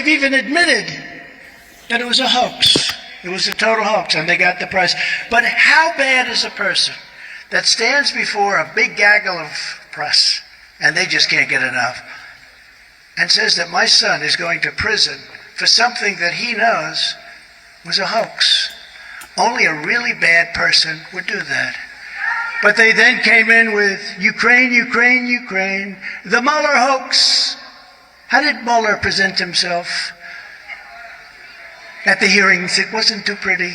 they've even admitted that it was a hoax. It was a total hoax, and they got the price. But how bad is a person that stands before a big gaggle of press, and they just can't get enough, and says that my son is going to prison for something that he knows was a hoax? Only a really bad person would do that. But they then came in with Ukraine, Ukraine, Ukraine, the Mueller hoax. How did Mueller present himself at the hearings? It wasn't too pretty.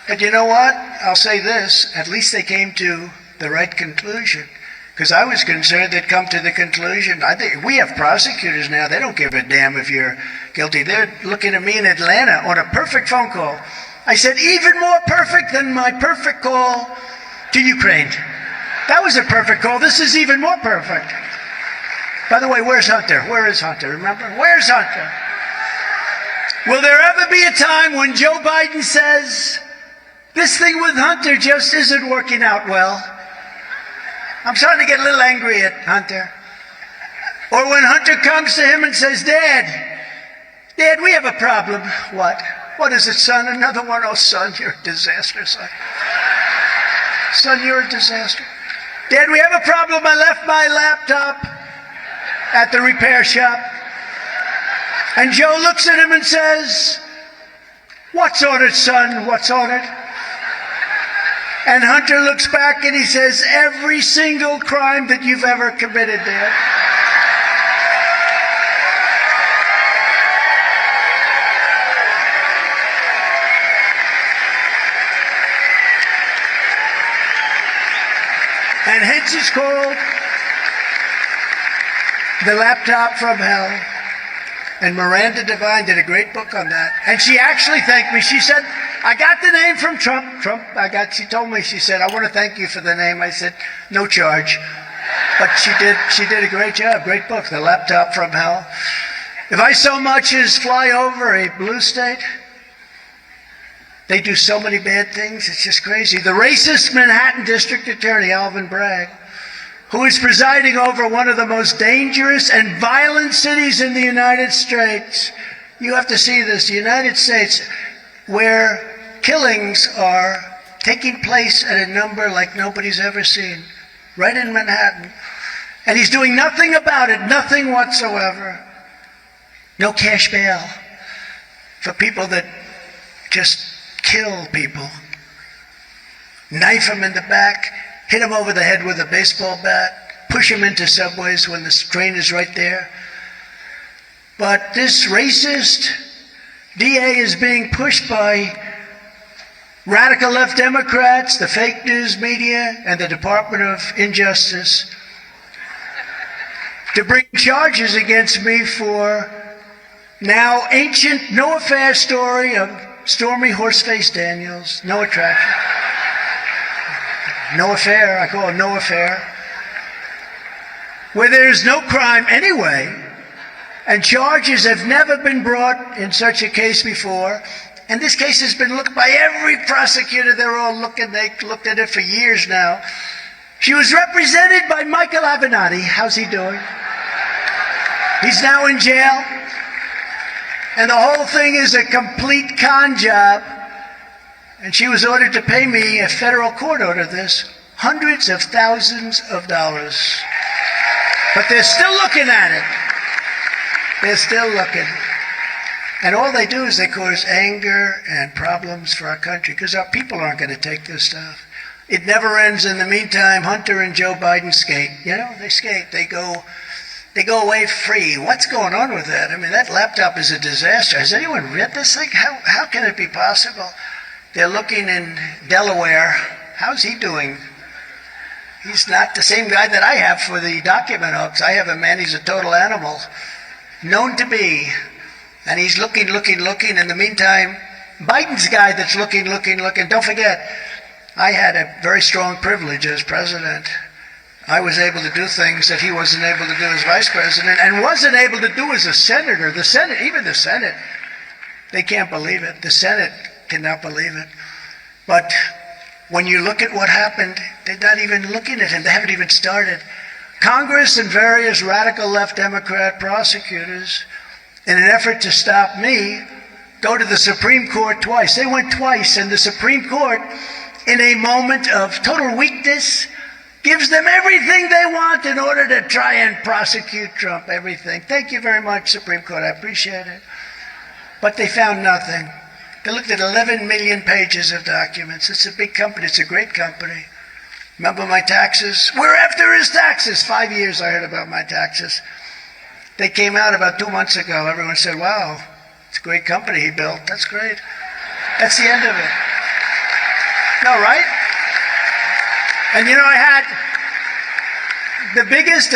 But you know what? I'll say this. At least they came to the right conclusion. Because I was concerned they'd come to the conclusion. I think we have prosecutors now. They don't give a damn if you're guilty. They're looking at me in Atlanta on a perfect phone call. I said, even more perfect than my perfect call to Ukraine. That was a perfect call. This is even more perfect. By the way, where's Hunter? Where is Hunter? Remember? Where's Hunter? Will there ever be a time when Joe Biden says, this thing with Hunter just isn't working out well? I'm starting to get a little angry at Hunter. Or when Hunter comes to him and says, Dad, we have a problem. What? What is it, son? Another one? Oh, son, you're a disaster, son. Son, you're a disaster. Dad, we have a problem. I left my laptop at the repair shop. And Joe looks at him and says, what's on it, son? What's on it? And Hunter looks back and he says, every single crime that you've ever committed, Dad. And hence it's called The Laptop from Hell. And Miranda Devine did a great book on that. And she actually thanked me. She said, I got the name from Trump. She told me, she said, I want to thank you for the name. I said, no charge. But she did a great job. Great book, The Laptop from Hell. If I so much as fly over a blue state, they do so many bad things, it's just crazy. The racist Manhattan District Attorney, Alvin Bragg, who is presiding over one of the most dangerous and violent cities in the United States. You have to see this, the United States, where killings are taking place at a number like nobody's ever seen, right in Manhattan. And he's doing nothing about it, nothing whatsoever. No cash bail for people that just kill people. Knife them in the back, hit them over the head with a baseball bat, push them into subways when the train is right there. But this racist DA is being pushed by radical left Democrats, the fake news media, and the Department of Injustice to bring charges against me for now ancient no-affair story of Stormy Horseface Daniels. No attraction. No affair, I call it no affair. Where there's no crime anyway, and charges have never been brought in such a case before. And this case has been looked by every prosecutor. They're all looking. They looked at it for years now. She was represented by Michael Avenatti. How's he doing? He's now in jail. And the whole thing is a complete con job. And she was ordered to pay me, a federal court ordered this, hundreds of thousands of dollars. But they're still looking at it. They're still looking. And all they do is they cause anger and problems for our country because our people aren't going to take this stuff. It never ends. In the meantime, Hunter and Joe Biden skate. You know, they skate. They go away free. What's going on with that? I mean, that laptop is a disaster. Has anyone read this thing? How can it be possible? They're looking in Delaware. How's he doing? He's not the same guy that I have for the document hoax. I have a man, he's a total animal, known to be. And he's looking. In the meantime, Biden's guy that's looking. Don't forget, I had a very strong privilege as president. I was able to do things that he wasn't able to do as vice president and wasn't able to do as a senator. The Senate, even the Senate, they can't believe it. The Senate cannot believe it. But when you look at what happened, they're not even looking at him. They haven't even started. Congress and various radical left Democrat prosecutors in an effort to stop me, go to the Supreme Court twice. They went twice, and the Supreme Court, in a moment of total weakness, gives them everything they want in order to try and prosecute Trump, everything. Thank you very much, Supreme Court. I appreciate it. But they found nothing. They looked at 11 million pages of documents. It's a big company. It's a great company. Remember my taxes? We're after his taxes. 5 years I heard about my taxes. They came out about 2 months ago. Everyone said, wow, it's a great company he built. That's great. That's the end of it. No, right? And you know, I had the biggest